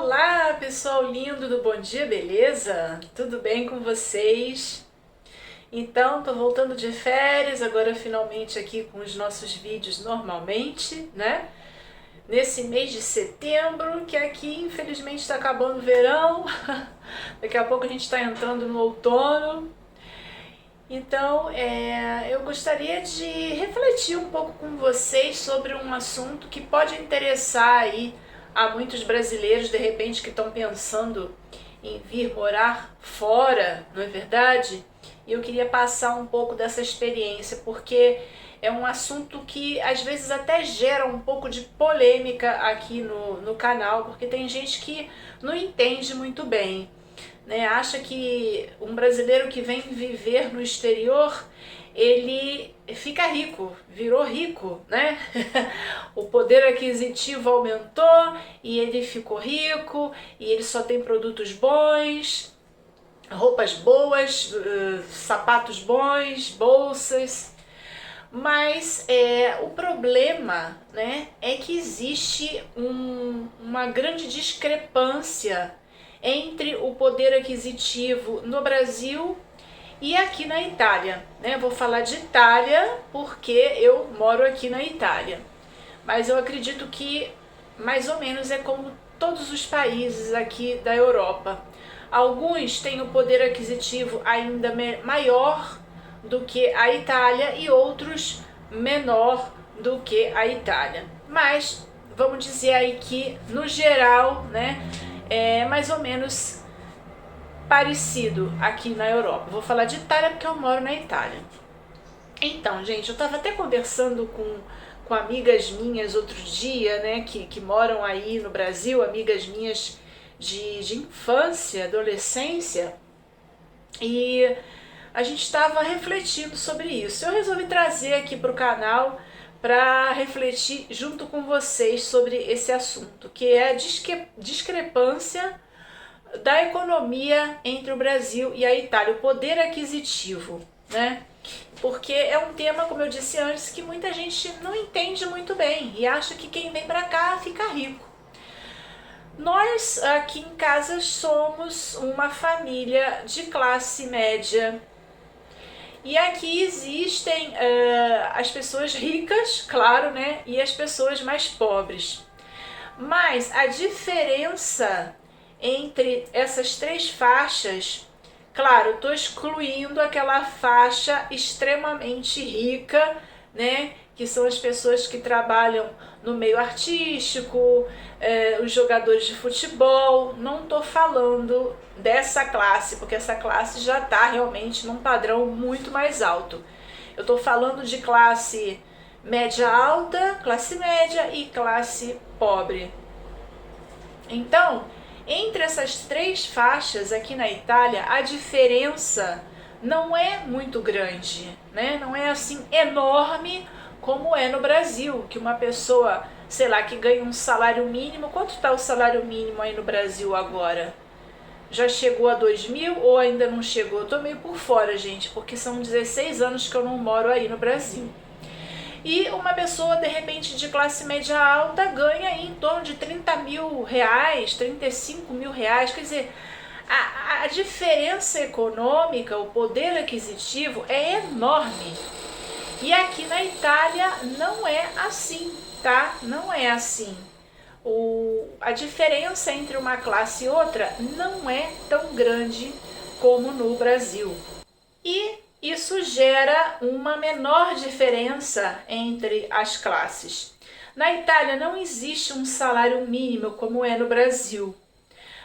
Olá, pessoal lindo do Bom Dia, beleza? Tudo bem com vocês? Então, tô voltando de férias, agora finalmente aqui com os nossos vídeos normalmente, né? Nesse mês de setembro, que aqui infelizmente está acabando o verão, daqui a pouco a gente está entrando no outono. Então, eu gostaria de refletir um pouco com vocês sobre um assunto que pode interessar aí a muitos brasileiros, de repente, que estão pensando em vir morar fora, não é verdade? E eu queria passar um pouco dessa experiência, porque é um assunto que às vezes até gera um pouco de polêmica aqui no canal, porque tem gente que não entende muito bem, né? Acha que um brasileiro que vem viver no exterior, ele fica rico, virou rico, né? O poder aquisitivo aumentou e ele ficou rico e ele só tem produtos bons, roupas boas, sapatos bons, bolsas. Mas o problema, né, é que existe uma grande discrepância entre o poder aquisitivo no Brasil e aqui na Itália, né? Vou falar de Itália porque eu moro aqui na Itália, mas eu acredito que mais ou menos é como todos os países aqui da Europa. Alguns têm o poder aquisitivo ainda maior do que a Itália e outros menor do que a Itália. Mas vamos dizer aí que no geral, né, é mais ou menos parecido aqui na Europa. Vou falar de Itália porque eu moro na Itália. Então, gente, eu estava até conversando com amigas minhas outro dia, né, que moram aí no Brasil, amigas minhas de infância, adolescência, e a gente estava refletindo sobre isso. Eu resolvi trazer aqui para o canal para refletir junto com vocês sobre esse assunto, que é a discrepância da economia entre o Brasil e a Itália, o poder aquisitivo, né? Porque é um tema, como eu disse antes, que muita gente não entende muito bem e acha que quem vem para cá fica rico. Nós aqui em casa somos uma família de classe média e aqui existem as pessoas ricas, claro, né, e as pessoas mais pobres. Mas a diferença entre essas três faixas, claro, eu estou excluindo aquela faixa extremamente rica, né, que são as pessoas que trabalham no meio artístico, os jogadores de futebol. Não estou falando dessa classe, porque essa classe já está realmente num padrão muito mais alto. Eu estou falando de classe média alta, classe média e classe pobre. Então, entre essas três faixas aqui na Itália, a diferença não é muito grande, né? Não é assim enorme como é no Brasil, que uma pessoa, sei lá, que ganha um salário mínimo. Quanto está o salário mínimo aí no Brasil agora? Já chegou a 2.000 ou ainda não chegou? Eu tô meio por fora, gente, porque são 16 anos que eu não moro aí no Brasil. E uma pessoa, de repente, de classe média alta ganha aí em torno de 30 mil reais, 35 mil reais. Quer dizer, a diferença econômica, o poder aquisitivo é enorme. E aqui na Itália não é assim, tá? Não é assim. A diferença entre uma classe e outra não é tão grande como no Brasil. E isso gera uma menor diferença entre as classes. Na Itália não existe um salário mínimo como é no Brasil.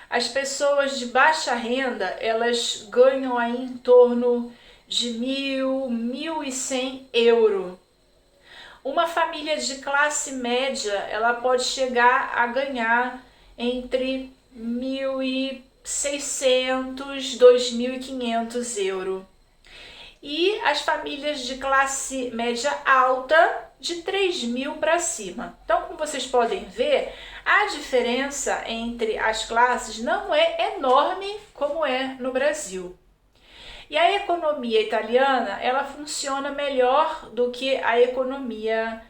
As pessoas de baixa renda, elas ganham aí em torno de 1.100 euros. Uma família de classe média, ela pode chegar a ganhar entre 1.600, 2.500 euros. E as famílias de classe média alta, de 3.000 para cima. Então, como vocês podem ver, a diferença entre as classes não é enorme como é no Brasil. E a economia italiana, ela funciona melhor do que a economia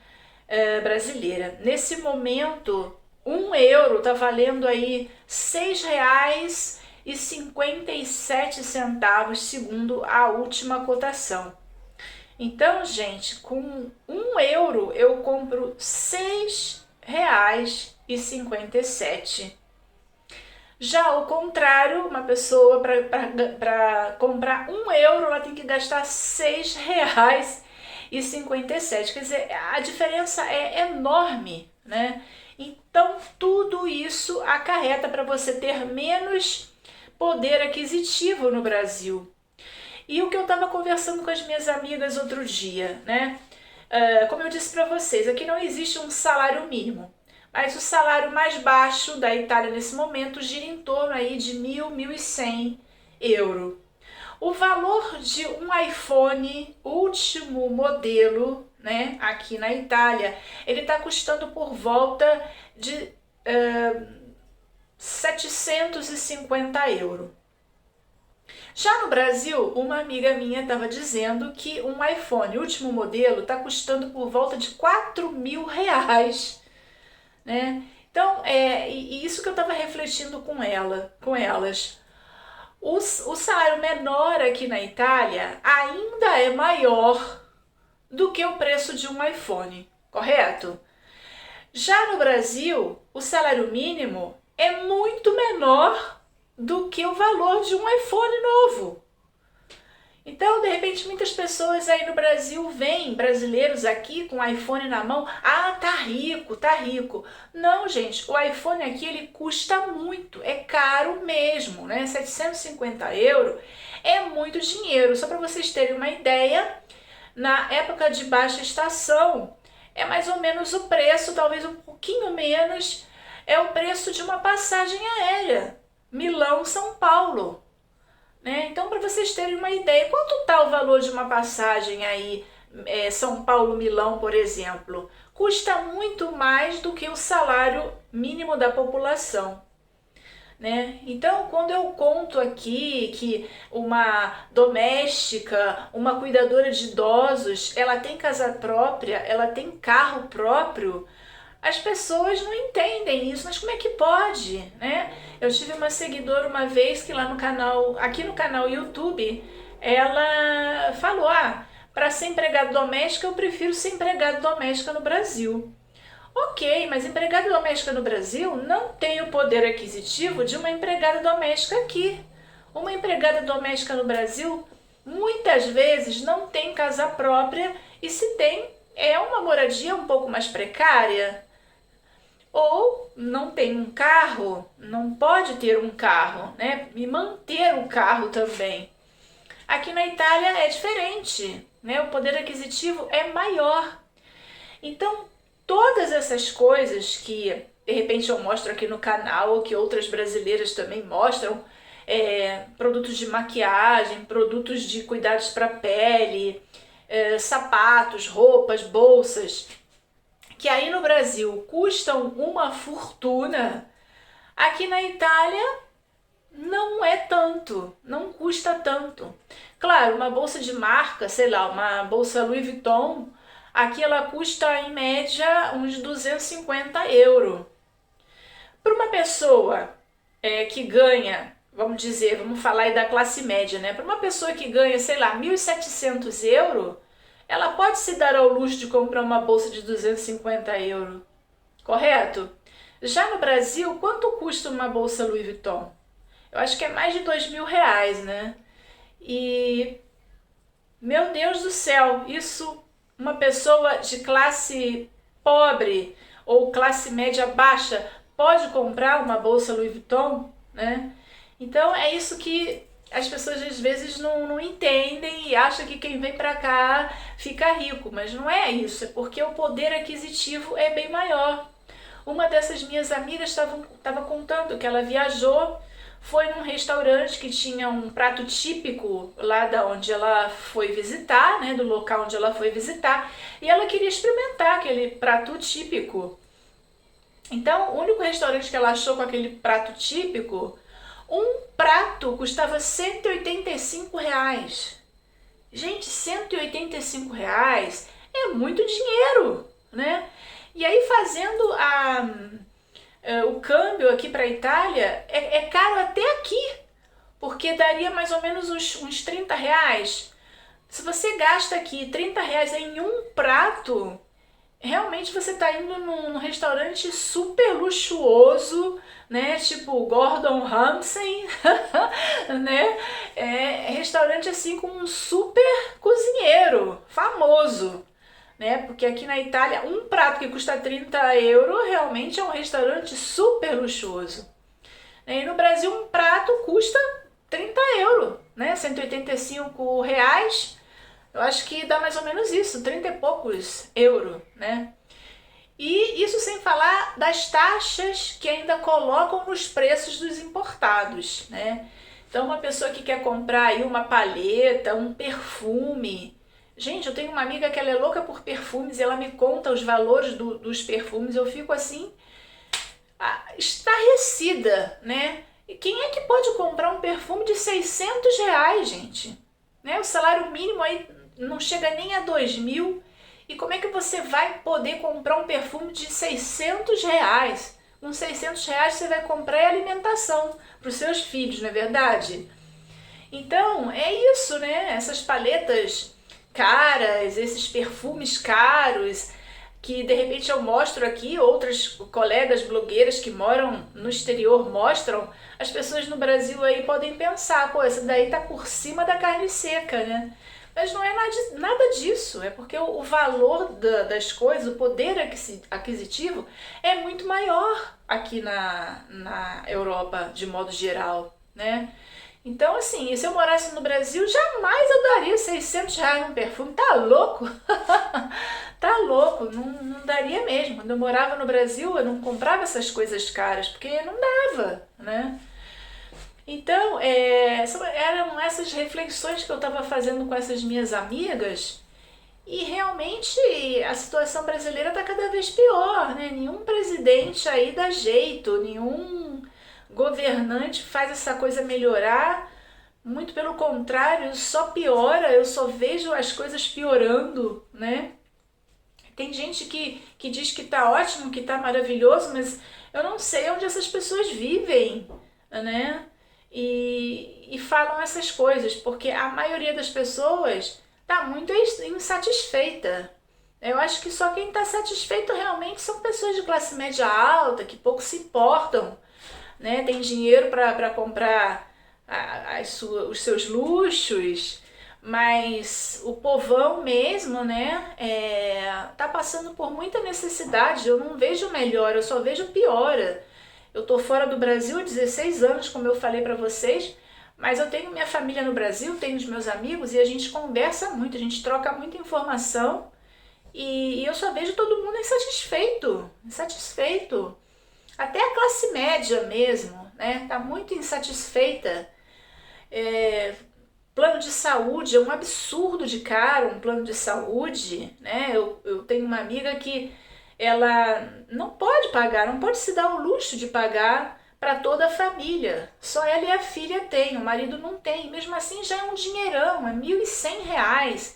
brasileira. Nesse momento, 1 euro está valendo aí R$ 6,57, segundo a última cotação. Então, gente, com 1 euro eu compro R$ 6,57. Já ao contrário, uma pessoa para comprar 1 euro, ela tem que gastar R$ 6,57. Quer dizer, a diferença é enorme, né? Então, tudo isso acarreta para você ter menos poder aquisitivo no Brasil. E o que eu estava conversando com as minhas amigas outro dia, né? Como eu disse para vocês, aqui não existe um salário mínimo, mas o salário mais baixo da Itália nesse momento gira em torno aí de 1.100 euros. O valor de um iPhone último modelo, né, aqui na Itália, ele está custando por volta de 750 euros. Já no Brasil, uma amiga minha estava dizendo que um iPhone último modelo está custando por volta de R$ 4.000, né? Então, e isso que eu estava refletindo com elas. O salário menor aqui na Itália ainda é maior do que o preço de um iPhone, correto? Já no Brasil, o salário mínimo é muito menor do que o valor de um iPhone novo. Então, de repente, muitas pessoas aí no Brasil veem brasileiros aqui com o iPhone na mão. Ah, tá rico, tá rico. Não, gente, o iPhone aqui ele custa muito, é caro mesmo, né? 750 euros é muito dinheiro. Só para vocês terem uma ideia, na época de baixa estação, é mais ou menos o preço, talvez um pouquinho menos, é o preço de uma passagem aérea. Milão-São Paulo, né? Então, para vocês terem uma ideia, quanto está o valor de uma passagem aí, São Paulo-Milão, por exemplo? Custa muito mais do que o salário mínimo da população, né? Então, quando eu conto aqui que uma doméstica, uma cuidadora de idosos, ela tem casa própria, ela tem carro próprio, as pessoas não entendem isso, mas como é que pode, né? Eu tive uma seguidora uma vez que lá no canal, aqui no canal YouTube, ela falou, para ser empregada doméstica eu prefiro ser empregada doméstica no Brasil. Ok, mas empregada doméstica no Brasil não tem o poder aquisitivo de uma empregada doméstica aqui. Uma empregada doméstica no Brasil muitas vezes não tem casa própria e se tem, é uma moradia um pouco mais precária. Ou não tem um carro, não pode ter um carro, né? E manter o carro também. Aqui na Itália é diferente, né? O poder aquisitivo é maior. Então, todas essas coisas que de repente eu mostro aqui no canal, ou que outras brasileiras também mostram, produtos de maquiagem, produtos de cuidados para a pele, sapatos, roupas, bolsas, que aí no Brasil custam uma fortuna, aqui na Itália não é tanto, não custa tanto. Claro, uma bolsa de marca, sei lá, uma bolsa Louis Vuitton, aqui ela custa em média uns 250 euros. Para uma pessoa que ganha, vamos dizer, vamos falar aí da classe média, né? Para uma pessoa que ganha, sei lá, 1.700 euros, ela pode se dar ao luxo de comprar uma bolsa de 250 euros, correto? Já no Brasil, quanto custa uma bolsa Louis Vuitton? Eu acho que é mais de R$ 2.000, né? E, meu Deus do céu, isso uma pessoa de classe pobre ou classe média baixa pode comprar uma bolsa Louis Vuitton, né? Então é isso que as pessoas às vezes não entendem e acham que quem vem para cá fica rico, mas não é isso, é porque o poder aquisitivo é bem maior. Uma dessas minhas amigas estava contando que ela viajou, foi num restaurante que tinha um prato típico lá da onde ela foi visitar, né, do local onde ela foi visitar, e ela queria experimentar aquele prato típico. Então, o único restaurante que ela achou com aquele prato típico, um prato custava R$ 185. Gente, R$ 185 é muito dinheiro, né? E aí fazendo O câmbio aqui para a Itália é caro até aqui, porque daria mais ou menos uns 30 reais. Se você gasta aqui 30 reais em um prato, realmente você está indo num restaurante super luxuoso, né? Tipo Gordon Ramsay, né? Restaurante assim com um super cozinheiro famoso, né? Porque aqui na Itália, um prato que custa 30 euros realmente é um restaurante super luxuoso. E no Brasil, um prato custa 30 euros, né? 185 reais. Eu acho que dá mais ou menos isso, 30 e poucos euros, né? E isso sem falar das taxas que ainda colocam nos preços dos importados, né? Então, uma pessoa que quer comprar aí uma paleta, um perfume. Gente, eu tenho uma amiga que ela é louca por perfumes e ela me conta os valores dos perfumes. Eu fico assim, estarrecida, né? E quem é que pode comprar um perfume de 600 reais, gente? Né? O salário mínimo aí não chega nem a 2.000. E como é que você vai poder comprar um perfume de 600 reais? Com 600 reais você vai comprar alimentação para os seus filhos, não é verdade? Então, é isso, né? Essas paletas caras, esses perfumes caros, que de repente eu mostro aqui, outras colegas blogueiras que moram no exterior mostram, as pessoas no Brasil aí podem pensar, pô, essa daí tá por cima da carne seca, né? Mas não é nada disso, é porque o valor das coisas, o poder aquisitivo é muito maior aqui na Europa, de modo geral, né? Então, assim, se eu morasse no Brasil, jamais eu daria 600 reais num perfume. Tá louco? Tá louco, não daria mesmo. Quando eu morava no Brasil, eu não comprava essas coisas caras, porque não dava, né? Então, eram essas reflexões que eu estava fazendo com essas minhas amigas e realmente a situação brasileira está cada vez pior, né? Nenhum presidente aí dá jeito, nenhum governante faz essa coisa melhorar, muito pelo contrário, só piora, eu só vejo as coisas piorando, né? Tem gente que diz que tá ótimo, que tá maravilhoso, mas eu não sei onde essas pessoas vivem, né? E falam essas coisas, porque a maioria das pessoas tá muito insatisfeita. Eu acho que só quem está satisfeito realmente são pessoas de classe média alta, que pouco se importam, né? Tem dinheiro para comprar os seus luxos, mas o povão mesmo, né, tá passando por muita necessidade. Eu não vejo melhora, eu só vejo piora. Eu tô fora do Brasil há 16 anos, como eu falei para vocês, mas eu tenho minha família no Brasil, tenho os meus amigos e a gente conversa muito, a gente troca muita informação e eu só vejo todo mundo insatisfeito. Até a classe média mesmo, né, tá muito insatisfeita. Plano de saúde, é um absurdo de caro um plano de saúde, né? Eu tenho uma amiga que ela não pode pagar, não pode se dar o luxo de pagar para toda a família. Só ela e a filha têm, o marido não tem. Mesmo assim já é um dinheirão, é R$ 1.100.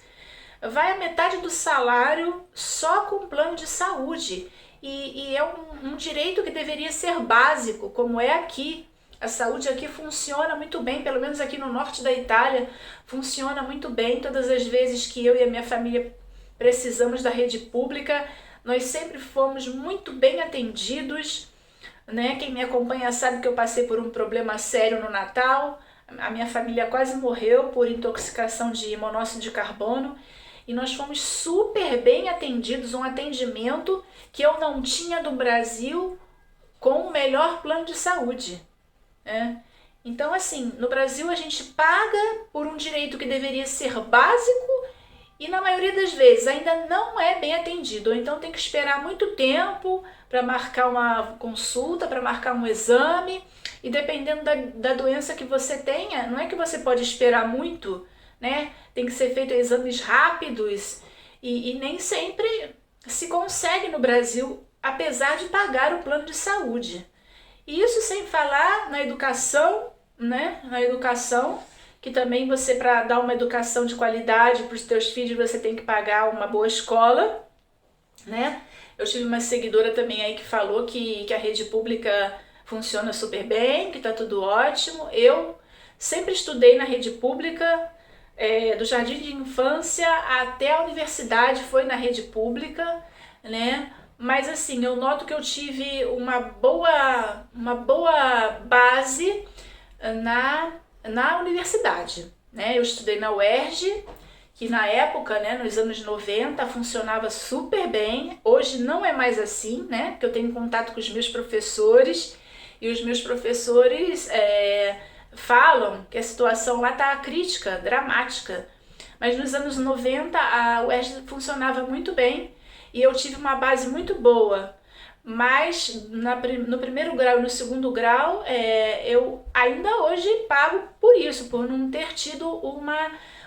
Vai a metade do salário só com plano de saúde. E é um direito que deveria ser básico, como é aqui. A saúde aqui funciona muito bem, pelo menos aqui no norte da Itália, funciona muito bem. Todas as vezes que eu e a minha família precisamos da rede pública, nós sempre fomos muito bem atendidos, né? Quem me acompanha sabe que eu passei por um problema sério no Natal. A minha família quase morreu por intoxicação de monóxido de carbono e nós fomos super bem atendidos, um atendimento que eu não tinha do Brasil com o melhor plano de saúde. Então, assim, no Brasil a gente paga por um direito que deveria ser básico e na maioria das vezes ainda não é bem atendido, ou então tem que esperar muito tempo para marcar uma consulta, para marcar um exame, e dependendo da doença que você tenha, não é que você pode esperar muito, né? Tem que ser feito exames rápidos e nem sempre se consegue no Brasil, apesar de pagar o plano de saúde. Isso sem falar na educação, né? Na educação, que também você, para dar uma educação de qualidade para os teus filhos, você tem que pagar uma boa escola. né? Eu tive uma seguidora também aí que falou que a rede pública funciona super bem, que tá tudo ótimo. Eu sempre estudei na rede pública, do jardim de infância até a universidade foi na rede pública, né? Mas assim, eu noto que eu tive uma boa base na universidade, né? Eu estudei na UERJ, que na época, né, nos anos 90, funcionava super bem. Hoje não é mais assim, né? Porque eu tenho contato com os meus professores e os meus professores falam que a situação lá tá crítica, dramática. Mas nos anos 90 a UERJ funcionava muito bem e eu tive uma base muito boa. Mas no primeiro grau e no segundo grau, eu ainda hoje pago por isso, por não ter tido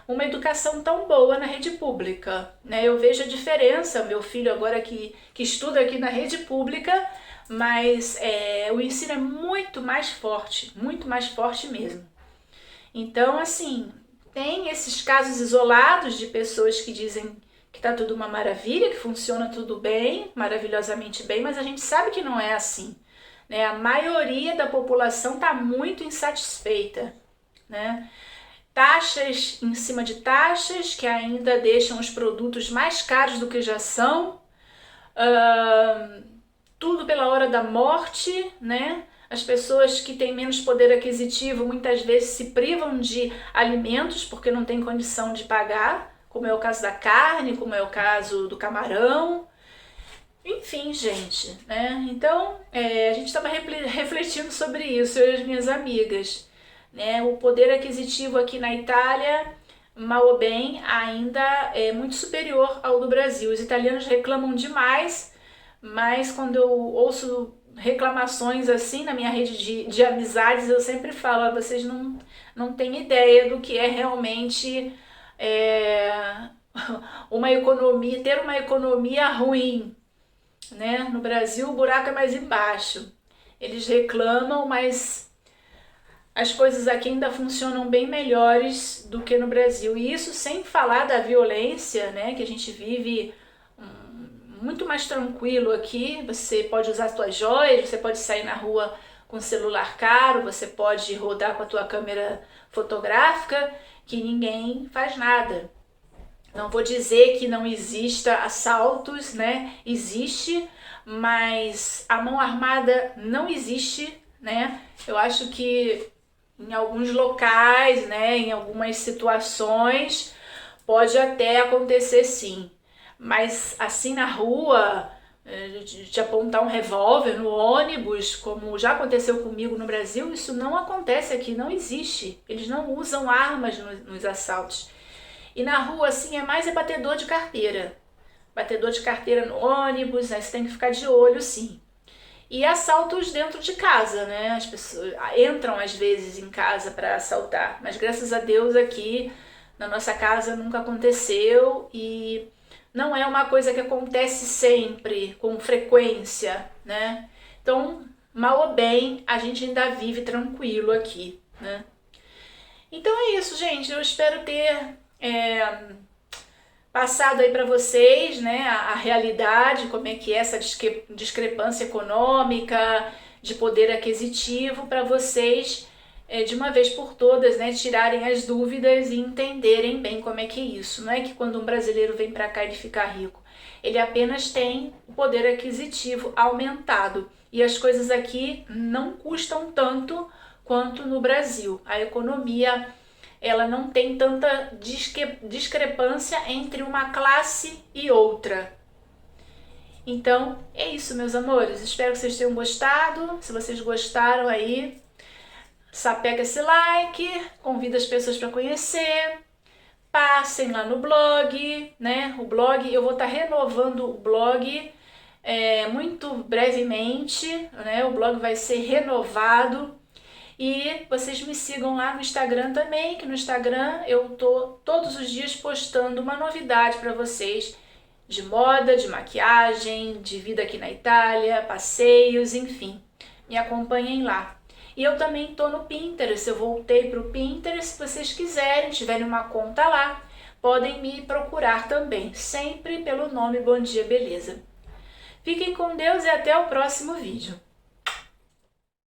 uma educação tão boa na rede pública, né? Eu vejo a diferença, meu filho agora que estuda aqui na rede pública, mas o ensino é muito mais forte mesmo. Então, assim, tem esses casos isolados de pessoas que dizem que tá tudo uma maravilha, que funciona tudo bem, maravilhosamente bem, mas a gente sabe que não é assim, né? A maioria da população tá muito insatisfeita, né? Taxas em cima de taxas que ainda deixam os produtos mais caros do que já são, tudo pela hora da morte, né? As pessoas que têm menos poder aquisitivo muitas vezes se privam de alimentos porque não têm condição de pagar, como é o caso da carne, como é o caso do camarão. Enfim, gente, né? Então, a gente estava refletindo sobre isso, eu e as minhas amigas, né? O poder aquisitivo aqui na Itália, mal ou bem, ainda é muito superior ao do Brasil. Os italianos reclamam demais, mas quando eu ouço reclamações assim na minha rede de amizades, eu sempre falo, vocês não têm ideia do que é realmente uma economia, ter uma economia ruim, né? No Brasil o buraco é mais embaixo. Eles reclamam, mas as coisas aqui ainda funcionam bem melhores do que no Brasil. E isso sem falar da violência, né? Que a gente vive muito mais tranquilo aqui. Você pode usar suas joias, você pode sair na rua com celular caro, você pode rodar com a tua câmera fotográfica, que ninguém faz nada. Não vou dizer que não exista assaltos, né? Existe, mas a mão armada não existe, né? Eu acho que em alguns locais, né, em algumas situações, pode até acontecer sim. Mas assim na rua, de apontar um revólver no ônibus, como já aconteceu comigo no Brasil, isso não acontece aqui, não existe. Eles não usam armas nos assaltos. E na rua, assim, é batedor de carteira. Batedor de carteira no ônibus, aí você tem que ficar de olho, sim. E assaltos dentro de casa, né? As pessoas entram às vezes em casa para assaltar, mas graças a Deus aqui na nossa casa nunca aconteceu e não é uma coisa que acontece sempre, com frequência, né? Então, mal ou bem, a gente ainda vive tranquilo aqui, né? Então é isso, gente. Eu espero ter passado aí para vocês, né, a realidade, como é que é essa discrepância econômica, de poder aquisitivo, para vocês, de uma vez por todas, né, tirarem as dúvidas e entenderem bem como é que é isso. Não é que quando um brasileiro vem para cá ele fica rico, ele apenas tem o poder aquisitivo aumentado e as coisas aqui não custam tanto quanto no Brasil. A economia ela não tem tanta discrepância entre uma classe e outra. Então, é isso, meus amores. Espero que vocês tenham gostado. Se vocês gostaram aí, sapega esse like, convida as pessoas para conhecer, passem lá no blog, né? O blog, eu vou estar renovando o blog muito brevemente, né? O blog vai ser renovado. E vocês me sigam lá no Instagram também, que no Instagram eu tô todos os dias postando uma novidade para vocês de moda, de maquiagem, de vida aqui na Itália, passeios, enfim. Me acompanhem lá. E eu também tô no Pinterest, eu voltei pro Pinterest, se vocês quiserem, tiverem uma conta lá, podem me procurar também, sempre pelo nome Bom Dia Beleza. Fiquem com Deus e até o próximo vídeo.